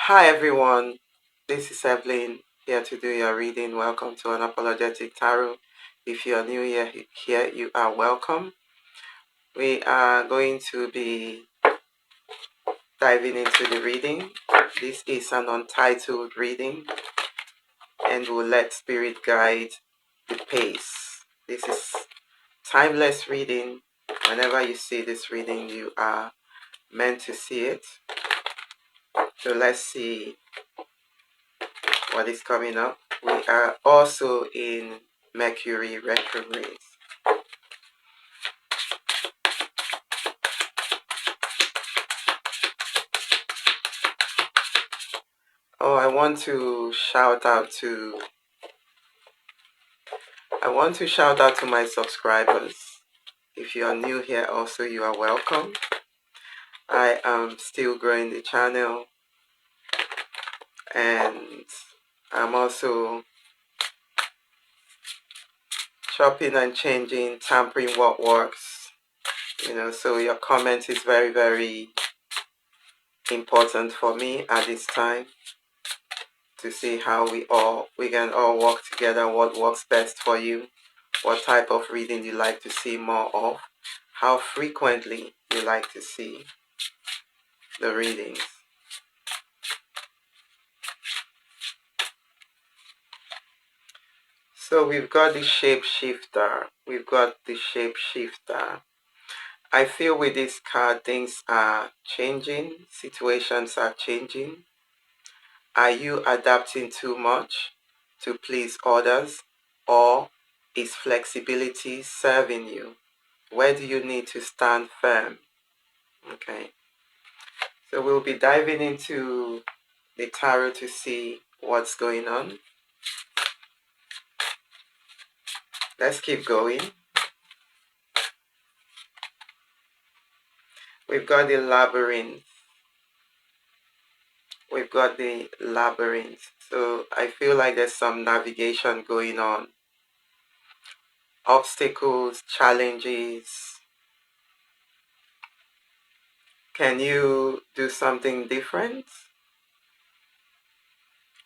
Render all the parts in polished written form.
Hi everyone, this is Evelyn here to do your reading. Welcome to Unapologetic Tarot. If you are new here you are welcome. We are going to be diving into the reading. This is an untitled reading and we'll let spirit guide the pace. This is timeless reading. Whenever you see this reading, you are meant to see it. So let's see what is coming up. We are also in Mercury retrograde. Oh, I want to shout out to my subscribers. If you are new here also, you are welcome. I am still growing the channel and I'm also chopping and changing, tampering what works. So your comment is very, very important for me at this time to see how we can all work together, what works best for you, what type of reading you like to see more of, how frequently you like to see the readings. So we've got the shapeshifter. I feel with this card things are changing, situations are changing. Are you adapting too much to please others, or is flexibility serving you? Where do you need to stand firm? Okay. So we'll be diving into the tarot to see what's going on. Let's keep going. We've got the labyrinth. So I feel like there's some navigation going on. Obstacles, challenges. Can you do something different?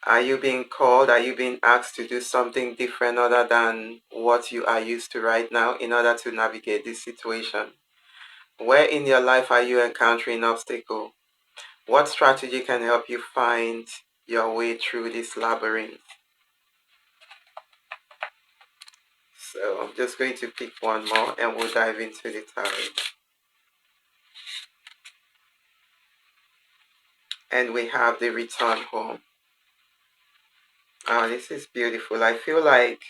Are you being called? Are you being asked to do something different other than what you are used to right now in order to navigate this situation? Where in your life are you encountering obstacle? What strategy can help you find your way through this labyrinth? So I'm just going to pick one more and we'll dive into the tarot. And we have the return home. Oh, this is beautiful. I feel like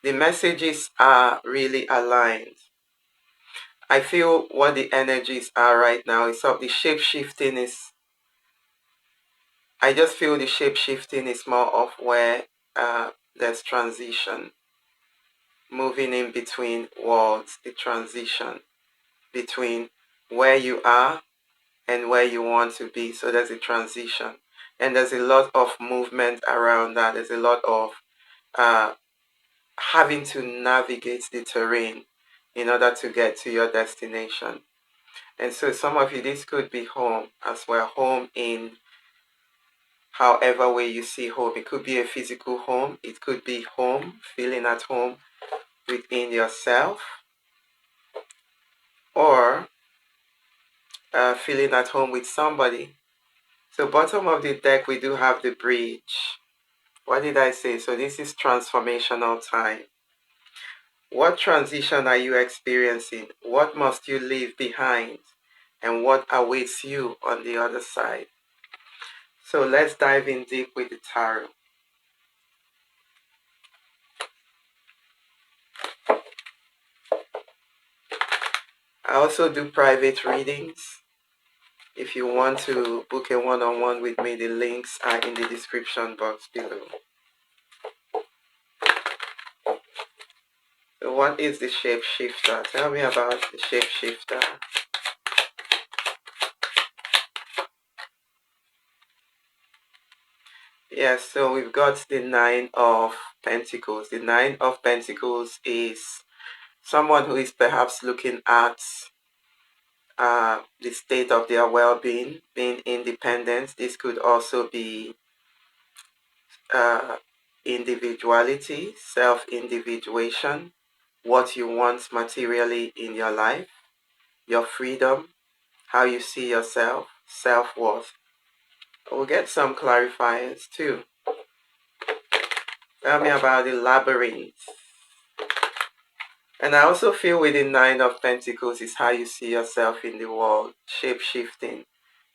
the messages are really aligned. I feel what the energies are right now is of the shape-shifting is, I just feel the shape-shifting is more of where there's transition. Moving in between worlds, the transition between where you are and where you want to be. So there's a transition. And there's a lot of movement around that. There's a lot of having to navigate the terrain in order to get to your destination. And so some of you, this could be home as well. Home in however way you see home. It could be a physical home. It could be home, feeling at home within yourself. Or feeling at home with somebody. So bottom of the deck, we do have the bridge. What did I say? So this is transformational time. What transition are you experiencing? What must you leave behind? And what awaits you on the other side? So let's dive in deep with the tarot. I also do private readings. If you want to book a one-on-one with me, the links are in the description box below. So what is the shapeshifter? Tell me about the shapeshifter. Yes, so we've got the Nine of Pentacles. The Nine of Pentacles is someone who is perhaps looking at the state of their well-being, being independent. This could also be uh, individuality, self-individuation, what you want materially in your life, your freedom, how you see yourself, self-worth. We'll get some clarifiers too. Tell me about the labyrinth. And I also feel with the Nine of Pentacles is how you see yourself in the world, shape-shifting,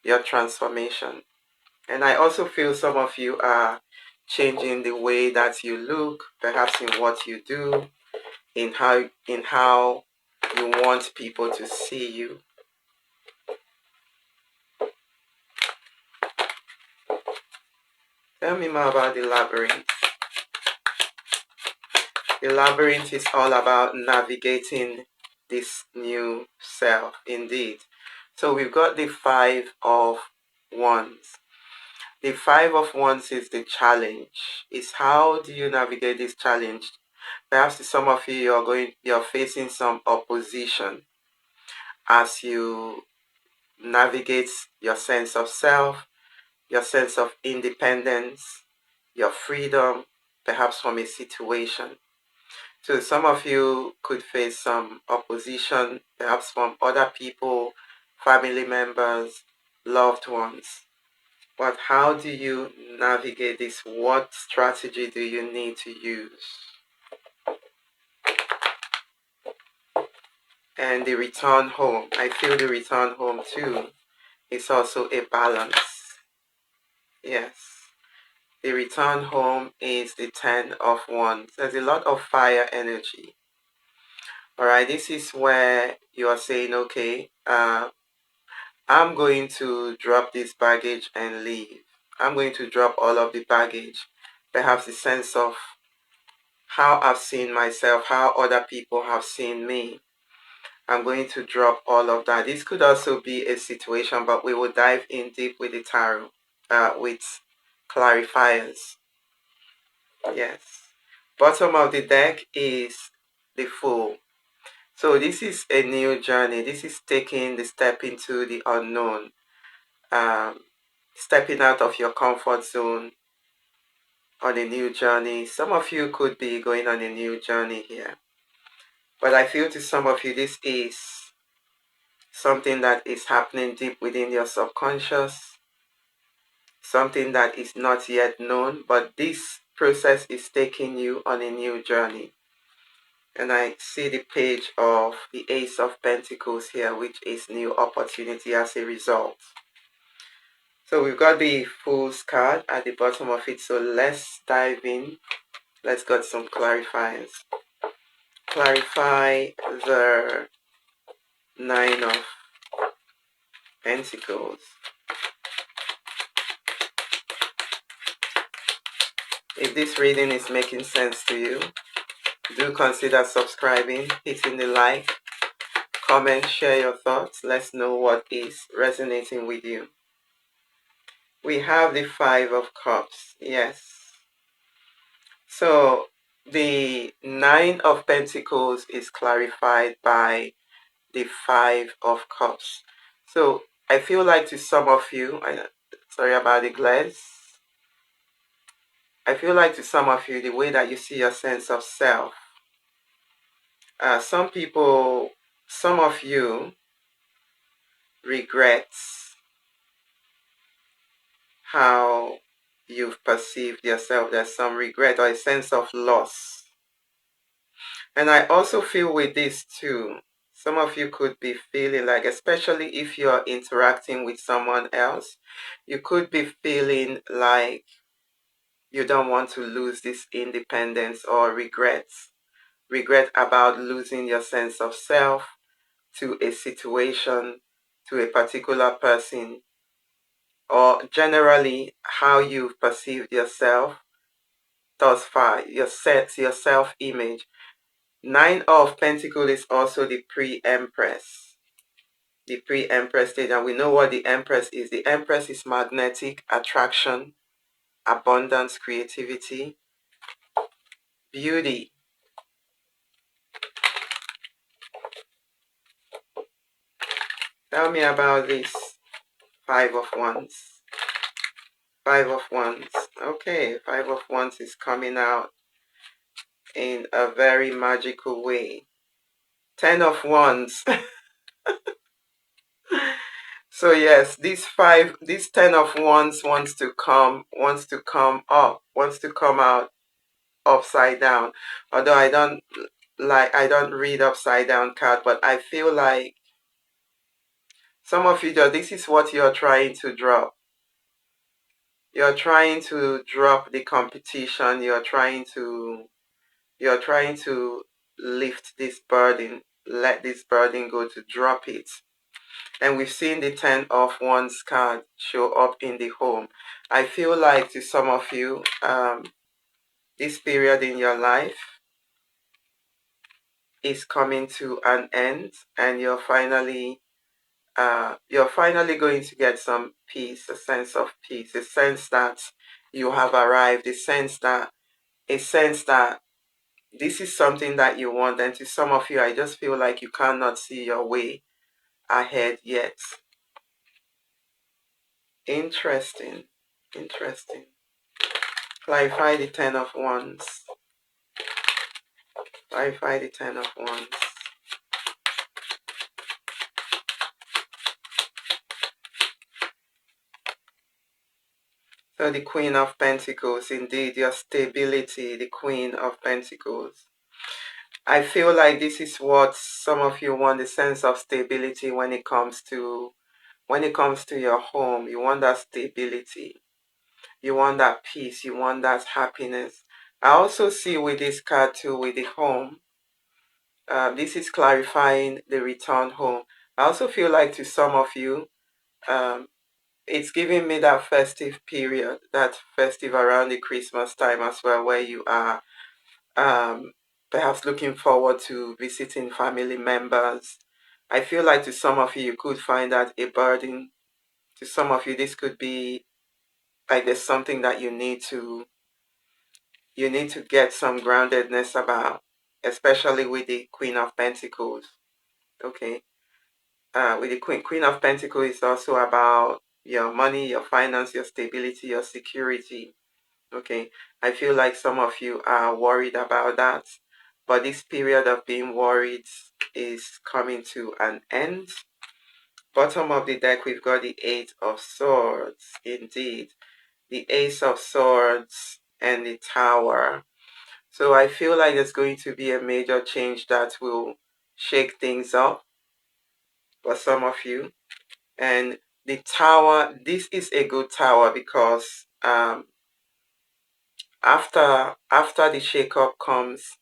your transformation. And I also feel some of you are changing the way that you look, perhaps in what you do, in how you want people to see you. Tell me more about the labyrinth. The labyrinth is all about navigating this new self, indeed. So we've got the Five of Wands. The Five of Wands is the challenge. It's how do you navigate this challenge? Perhaps to some of you, you're facing some opposition as you navigate your sense of self, your sense of independence, your freedom, perhaps from a situation. So some of you could face some opposition, perhaps from other people, family members, loved ones. But how do you navigate this? What strategy do you need to use? And the return home. I feel the return home too. It's also a balance. Yes. The return home is the Ten of Wands. There's a lot of fire energy. Alright, this is where you are saying, okay, I'm going to drop this baggage and leave. I'm going to drop all of the baggage. Perhaps the sense of how I've seen myself, how other people have seen me. I'm going to drop all of that. This could also be a situation, but we will dive in deep with the tarot, with clarifiers. Yes. Bottom of the deck is the Fool. So this is a new journey. This is taking the step into the unknown. Stepping out of your comfort zone on a new journey. Some of you could be going on a new journey here. But I feel to some of you, this is something that is happening deep within your subconscious, something that is not yet known, but this process is taking you on a new journey. And I see the page of the Ace of Pentacles here, which is new opportunity as a result. So we've got the Fool's card at the bottom of it. So let's dive in. Let's get some clarifiers. Clarify the Nine of Pentacles. If this reading is making sense to you, do consider subscribing, hitting the like, comment, share your thoughts. Let's know what is resonating with you. We have the Five of Cups. Yes. So the Nine of Pentacles is clarified by the Five of Cups. So I feel like to some of you, sorry about the glares. I feel like to some of you, the way that you see your sense of self, some people, some of you regrets how you've perceived yourself. There's some regret or a sense of loss. And I also feel with this too, some of you could be feeling like, especially if you're interacting with someone else, you could be feeling like you don't want to lose this independence or regret about losing your sense of self to a situation, to a particular person, or generally how you've perceived yourself thus far, your self-image. Nine of Pentacles is also the pre-Empress. The pre-Empress stage, and we know what the Empress is. The Empress is magnetic attraction, abundance, creativity, beauty. Tell me about this Five of Wands. Five of Wands. Okay, Five of Wands is coming out in a very magical way. Ten of Wands. So yes, this Ten of Wands wants to come up, wants to come out upside down. Although I don't read upside down card, but I feel like some of you, this is what you're trying to drop. You're trying to drop the competition. You're trying to lift this burden, let this burden go, to drop it. And we've seen the Ten of Wands card show up in the home. I feel like to some of you, this period in your life is coming to an end, and you're finally going to get some peace, a sense of peace, a sense that you have arrived, a sense that this is something that you want. And to some of you, I just feel like you cannot see your way ahead yet. Interesting. Interesting. Clarify the Ten of Wands. Clarify the Ten of Wands. So the Queen of Pentacles, indeed, your stability, the Queen of Pentacles. I feel like this is what some of you want, the sense of stability when it comes to your home. You want that stability. You want that peace. You want that happiness. I also see with this card too, with the home, this is clarifying the return home. I also feel like to some of you, it's giving me that festive period, that festive around the Christmas time as well, where you are perhaps looking forward to visiting family members. I feel like to some of you, you could find that a burden. To some of you, this could be like there's something that you need to get some groundedness about, especially with the Queen of Pentacles. Okay, with the Queen of Pentacles, is also about your money, your finance, your stability, your security. Okay, I feel like some of you are worried about that, but this period of being worried is coming to an end. Bottom of the deck, we've got the Eight of Swords. Indeed, the Ace of Swords and the Tower. So I feel like there's going to be a major change that will shake things up for some of you. And the Tower, this is a good Tower because after the shake-up comes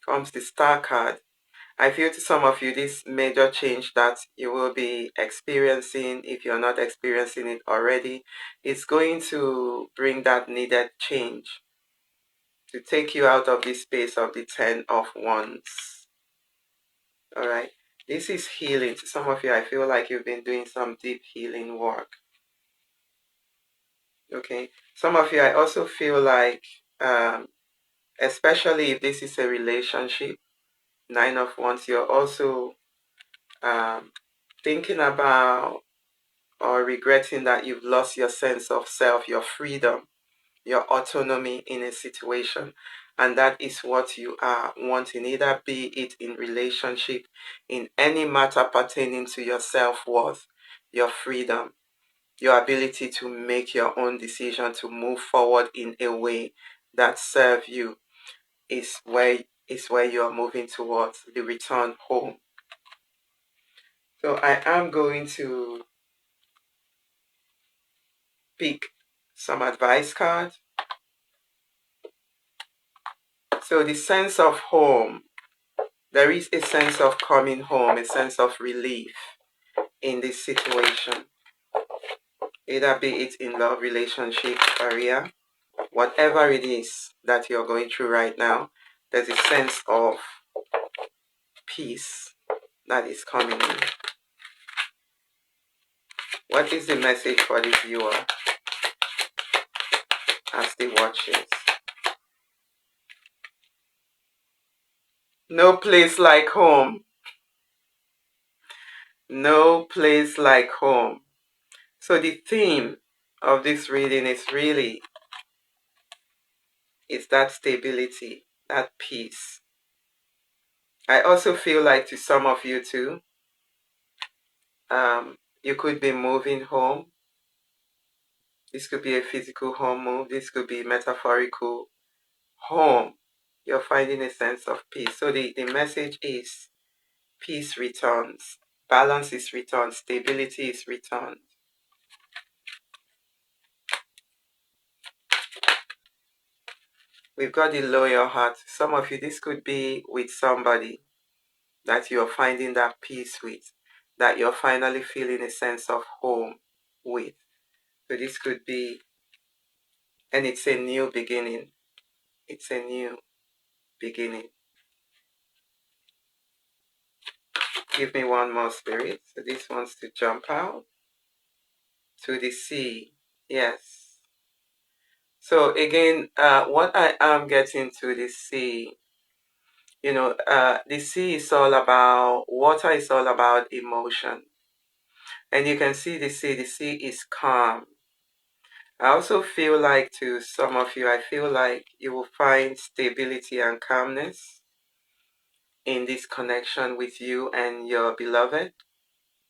the Star card. I feel to some of you, this major change that you will be experiencing, if you're not experiencing it already, it's going to bring that needed change to take you out of this space of the Ten of Wands. All right. This is healing. To some of you, I feel like you've been doing some deep healing work. Okay. Some of you, I also feel like, especially if this is a relationship, Nine of Wands, you're also thinking about or regretting that you've lost your sense of self, your freedom, your autonomy in a situation. And that is what you are wanting, either be it in relationship, in any matter pertaining to your self-worth, your freedom, your ability to make your own decision, to move forward in a way that serves you, is where you are moving towards, the return home. So I am going to pick some advice cards. So the sense of home, there is a sense of coming home, a sense of relief in this situation. Either be it in love, relationship, career, whatever it is that you're going through right now, there's a sense of peace that is coming in. What is the message for the viewer as they watch it? No place like home. No place like home. So the theme of this reading is really, it's that stability, that peace. I also feel like to some of you too, you could be moving home. This could be a physical home move. This could be metaphorical home. You're finding a sense of peace. So the message is peace returns, balance is returned, stability is returned. We've got the loyal heart. Some of you, this could be with somebody that you're finding that peace with, that you're finally feeling a sense of home with. So this could be, and it's a new beginning. It's a new beginning. Give me one more, Spirit. So this wants to jump out to the sea. Yes. So again, what I am getting to the sea, the sea is all about, water is all about emotion. And you can see the sea is calm. I also feel like to some of you, I feel like you will find stability and calmness in this connection with you and your beloved,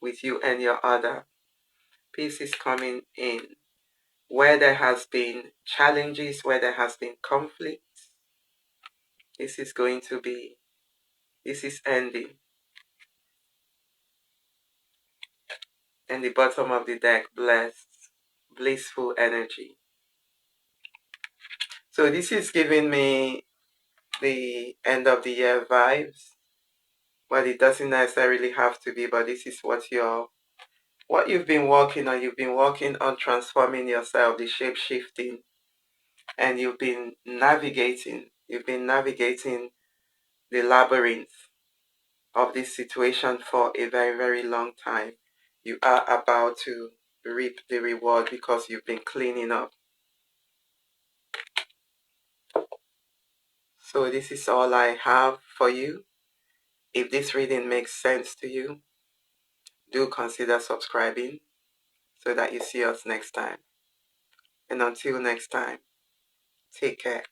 with you and your other. Peace is coming in. Where there has been challenges, where there has been conflict, this is going to be, this is ending. And the bottom of the deck, blessed, blissful energy. So this is giving me the end of the year vibes. Well, it doesn't necessarily have to be, but this is what you've been working on. You've been working on transforming yourself, the shape shifting, and you've been navigating. You've been navigating the labyrinth of this situation for a very, very long time. You are about to reap the reward because you've been cleaning up. So this is all I have for you. If this reading makes sense to you, do consider subscribing so that you see us next time. And until next time, take care.